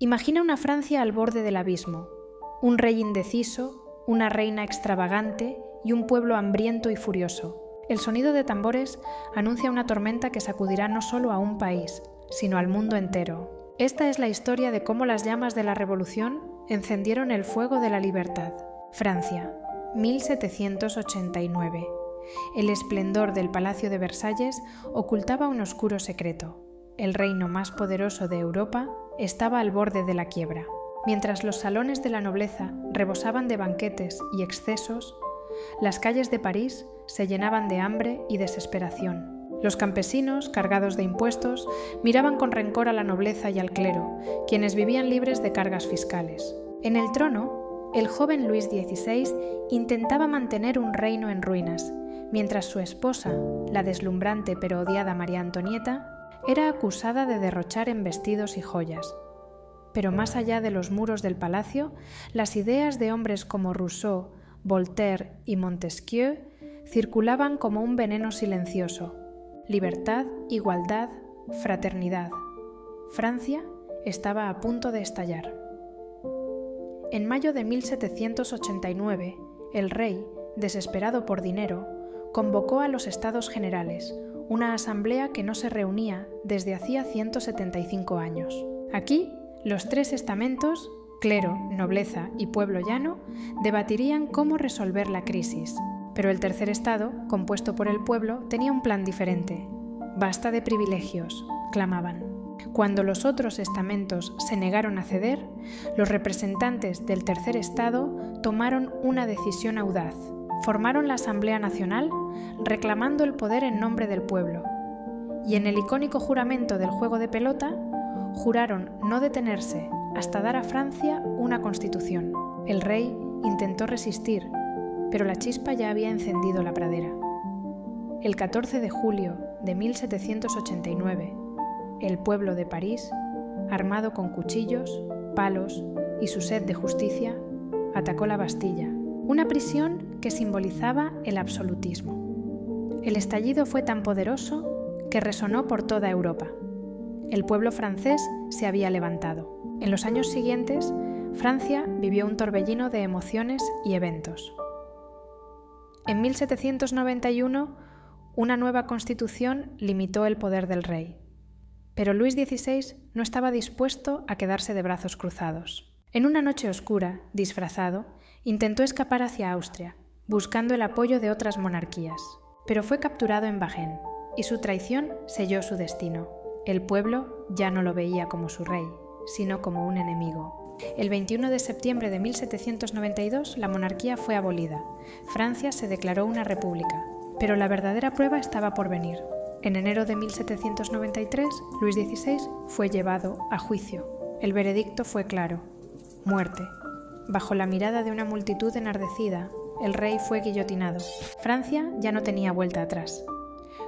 Imagina una Francia al borde del abismo, un rey indeciso, una reina extravagante y un pueblo hambriento y furioso. El sonido de tambores anuncia una tormenta que sacudirá no solo a un país, sino al mundo entero. Esta es la historia de cómo las llamas de la Revolución encendieron el fuego de la libertad. Francia, 1789. El esplendor del Palacio de Versalles ocultaba un oscuro secreto. El reino más poderoso de Europa estaba al borde de la quiebra. Mientras los salones de la nobleza rebosaban de banquetes y excesos, las calles de París se llenaban de hambre y desesperación. Los campesinos, cargados de impuestos, miraban con rencor a la nobleza y al clero, quienes vivían libres de cargas fiscales. En el trono, el joven Luis XVI intentaba mantener un reino en ruinas, mientras su esposa, la deslumbrante pero odiada María Antonieta, era acusada de derrochar en vestidos y joyas. Pero más allá de los muros del palacio, las ideas de hombres como Rousseau, Voltaire y Montesquieu circulaban como un veneno silencioso. Libertad, igualdad, fraternidad. Francia estaba a punto de estallar. En mayo de 1789, el rey, desesperado por dinero, convocó a los Estados Generales, una asamblea que no se reunía desde hacía 175 años. Aquí, los tres estamentos, clero, nobleza y pueblo llano, debatirían cómo resolver la crisis. Pero el tercer estado, compuesto por el pueblo, tenía un plan diferente. «Basta de privilegios», clamaban. Cuando los otros estamentos se negaron a ceder, los representantes del tercer estado tomaron una decisión audaz. Formaron la Asamblea Nacional, reclamando el poder en nombre del pueblo. Y en el icónico juramento del juego de pelota, juraron no detenerse hasta dar a Francia una constitución. El rey intentó resistir, pero la chispa ya había encendido la pradera. El 14 de julio de 1789, el pueblo de París, armado con cuchillos, palos y su sed de justicia, atacó la Bastilla, una prisión que simbolizaba el absolutismo. El estallido fue tan poderoso que resonó por toda Europa. El pueblo francés se había levantado. En los años siguientes, Francia vivió un torbellino de emociones y eventos. En 1791, una nueva constitución limitó el poder del rey. Pero Luis XVI no estaba dispuesto a quedarse de brazos cruzados. En una noche oscura, disfrazado, intentó escapar hacia Austria, buscando el apoyo de otras monarquías. Pero fue capturado en Wagen, y su traición selló su destino. El pueblo ya no lo veía como su rey, sino como un enemigo. El 21 de septiembre de 1792 la monarquía fue abolida. Francia se declaró una república, pero la verdadera prueba estaba por venir. En enero de 1793, Luis XVI fue llevado a juicio. El veredicto fue claro: muerte. Bajo la mirada de una multitud enardecida, el rey fue guillotinado. Francia ya no tenía vuelta atrás.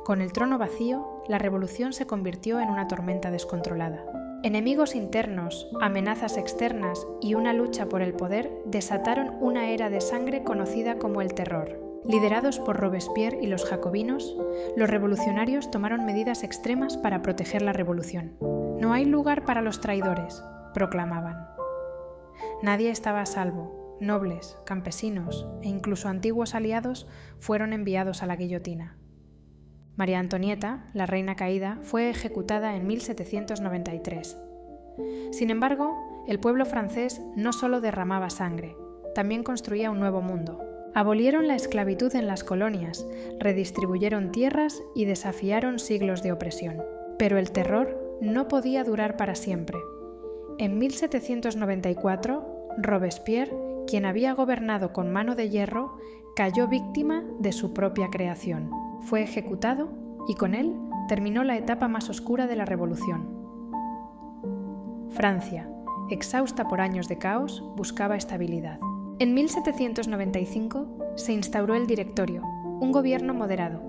Con el trono vacío, la revolución se convirtió en una tormenta descontrolada. Enemigos internos, amenazas externas y una lucha por el poder desataron una era de sangre conocida como el Terror. Liderados por Robespierre y los jacobinos, los revolucionarios tomaron medidas extremas para proteger la revolución. «No hay lugar para los traidores», proclamaban. Nadie estaba a salvo. Nobles, campesinos e incluso antiguos aliados fueron enviados a la guillotina. María Antonieta, la reina caída, fue ejecutada en 1793. Sin embargo, el pueblo francés no solo derramaba sangre, también construía un nuevo mundo. Abolieron la esclavitud en las colonias, redistribuyeron tierras y desafiaron siglos de opresión. Pero el terror no podía durar para siempre. En 1794, Robespierre, quien había gobernado con mano de hierro, cayó víctima de su propia creación. Fue ejecutado y con él terminó la etapa más oscura de la revolución. Francia, exhausta por años de caos, buscaba estabilidad. En 1795 se instauró el Directorio, un gobierno moderado,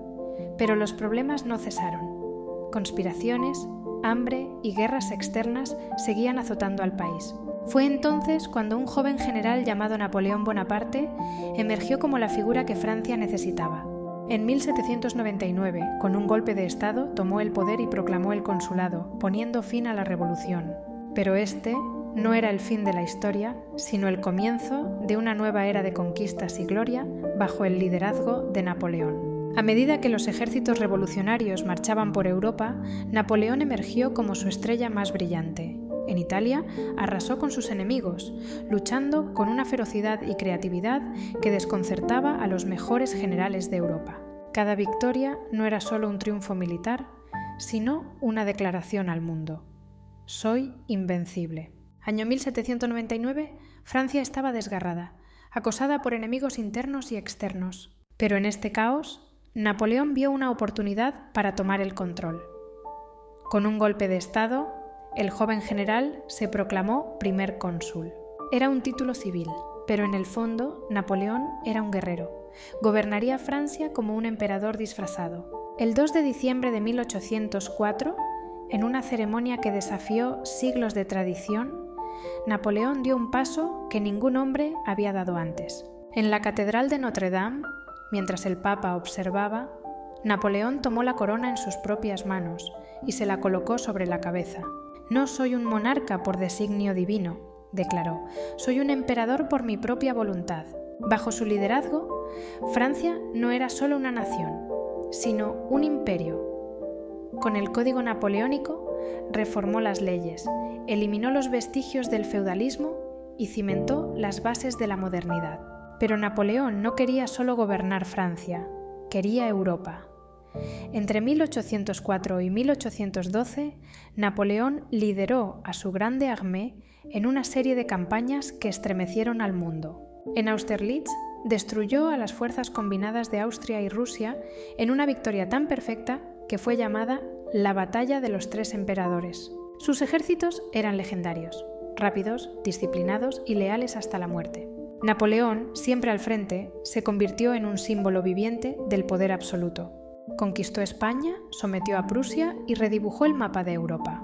pero los problemas no cesaron. Conspiraciones, hambre y guerras externas seguían azotando al país. Fue entonces cuando un joven general llamado Napoleón Bonaparte emergió como la figura que Francia necesitaba. En 1799, con un golpe de Estado, tomó el poder y proclamó el consulado, poniendo fin a la revolución. Pero este no era el fin de la historia, sino el comienzo de una nueva era de conquistas y gloria bajo el liderazgo de Napoleón. A medida que los ejércitos revolucionarios marchaban por Europa, Napoleón emergió como su estrella más brillante. En Italia arrasó con sus enemigos, luchando con una ferocidad y creatividad que desconcertaba a los mejores generales de Europa. Cada victoria no era solo un triunfo militar, sino una declaración al mundo. Soy invencible. Año 1799, Francia estaba desgarrada, acosada por enemigos internos y externos. Pero en este caos, Napoleón vio una oportunidad para tomar el control. Con un golpe de Estado, el joven general se proclamó primer cónsul. Era un título civil, pero en el fondo Napoleón era un guerrero. Gobernaría Francia como un emperador disfrazado. El 2 de diciembre de 1804, en una ceremonia que desafió siglos de tradición, Napoleón dio un paso que ningún hombre había dado antes. En la Catedral de Notre Dame, mientras el Papa observaba, Napoleón tomó la corona en sus propias manos y se la colocó sobre la cabeza. «No soy un monarca por designio divino», declaró, «soy un emperador por mi propia voluntad». Bajo su liderazgo, Francia no era solo una nación, sino un imperio. Con el Código Napoleónico reformó las leyes, eliminó los vestigios del feudalismo y cimentó las bases de la modernidad. Pero Napoleón no quería solo gobernar Francia, quería Europa. Entre 1804 y 1812, Napoleón lideró a su Grande Armée en una serie de campañas que estremecieron al mundo. En Austerlitz destruyó a las fuerzas combinadas de Austria y Rusia en una victoria tan perfecta que fue llamada la Batalla de los Tres Emperadores. Sus ejércitos eran legendarios, rápidos, disciplinados y leales hasta la muerte. Napoleón, siempre al frente, se convirtió en un símbolo viviente del poder absoluto. Conquistó España, sometió a Prusia y redibujó el mapa de Europa.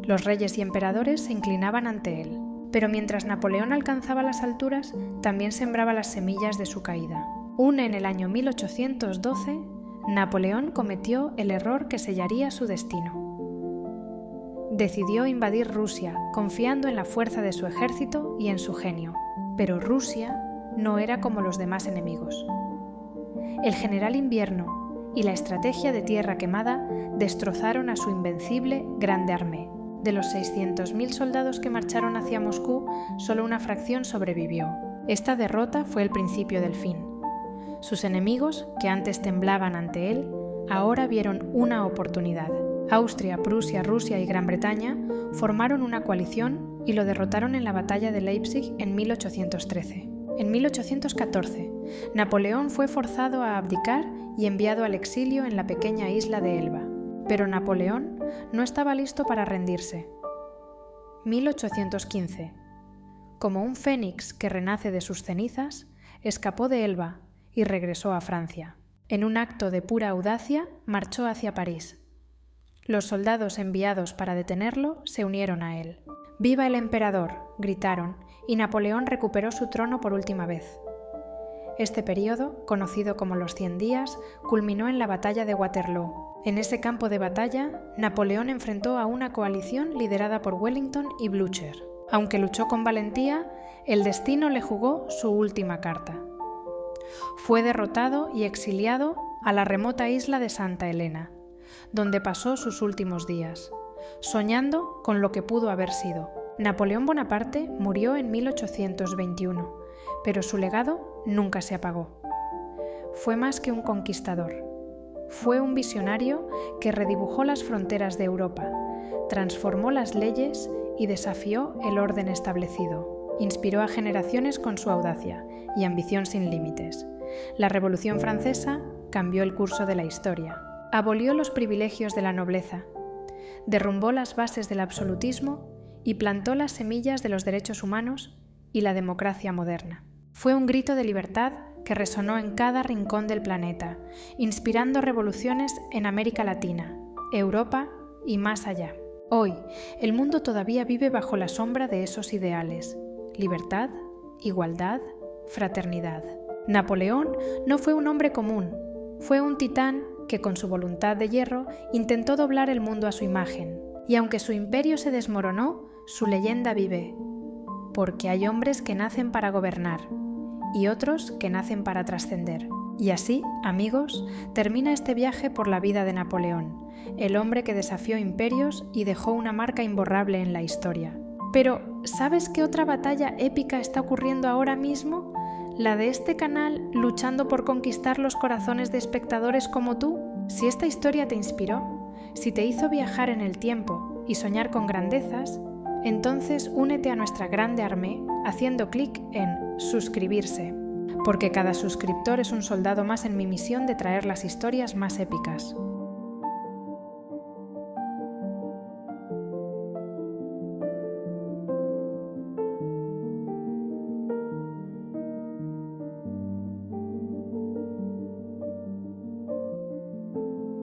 Los reyes y emperadores se inclinaban ante él. Pero mientras Napoleón alcanzaba las alturas, también sembraba las semillas de su caída. En el año 1812, Napoleón cometió el error que sellaría su destino. Decidió invadir Rusia, confiando en la fuerza de su ejército y en su genio. Pero Rusia no era como los demás enemigos. El general Invierno y la estrategia de tierra quemada destrozaron a su invencible Grande Armée. De los 600.000 soldados que marcharon hacia Moscú, solo una fracción sobrevivió. Esta derrota fue el principio del fin. Sus enemigos, que antes temblaban ante él, ahora vieron una oportunidad. Austria, Prusia, Rusia y Gran Bretaña formaron una coalición y lo derrotaron en la batalla de Leipzig en 1813. En 1814, Napoleón fue forzado a abdicar y enviado al exilio en la pequeña isla de Elba. Pero Napoleón no estaba listo para rendirse. 1815. Como un fénix que renace de sus cenizas, escapó de Elba y regresó a Francia. En un acto de pura audacia, marchó hacia París. Los soldados enviados para detenerlo se unieron a él. «¡Viva el emperador!», gritaron, y Napoleón recuperó su trono por última vez. Este periodo, conocido como los 100 días, culminó en la batalla de Waterloo. En ese campo de batalla, Napoleón enfrentó a una coalición liderada por Wellington y Blücher. Aunque luchó con valentía, el destino le jugó su última carta. Fue derrotado y exiliado a la remota isla de Santa Elena, donde pasó sus últimos días, soñando con lo que pudo haber sido. Napoleón Bonaparte murió en 1821, pero su legado nunca se apagó. Fue más que un conquistador. Fue un visionario que redibujó las fronteras de Europa, transformó las leyes y desafió el orden establecido. Inspiró a generaciones con su audacia y ambición sin límites. La Revolución Francesa cambió el curso de la historia. Abolió los privilegios de la nobleza, derrumbó las bases del absolutismo y plantó las semillas de los derechos humanos y la democracia moderna. Fue un grito de libertad que resonó en cada rincón del planeta, inspirando revoluciones en América Latina, Europa y más allá. Hoy, el mundo todavía vive bajo la sombra de esos ideales: libertad, igualdad, fraternidad. Napoleón no fue un hombre común, fue un titán que con su voluntad de hierro intentó doblar el mundo a su imagen. Y aunque su imperio se desmoronó, su leyenda vive, porque hay hombres que nacen para gobernar y otros que nacen para trascender. Y así, amigos, termina este viaje por la vida de Napoleón, el hombre que desafió imperios y dejó una marca imborrable en la historia. Pero, ¿sabes qué otra batalla épica está ocurriendo ahora mismo? La de este canal luchando por conquistar los corazones de espectadores como tú. Si esta historia te inspiró, si te hizo viajar en el tiempo y soñar con grandezas, entonces únete a nuestra grande armée haciendo clic en suscribirse, porque cada suscriptor es un soldado más en mi misión de traer las historias más épicas.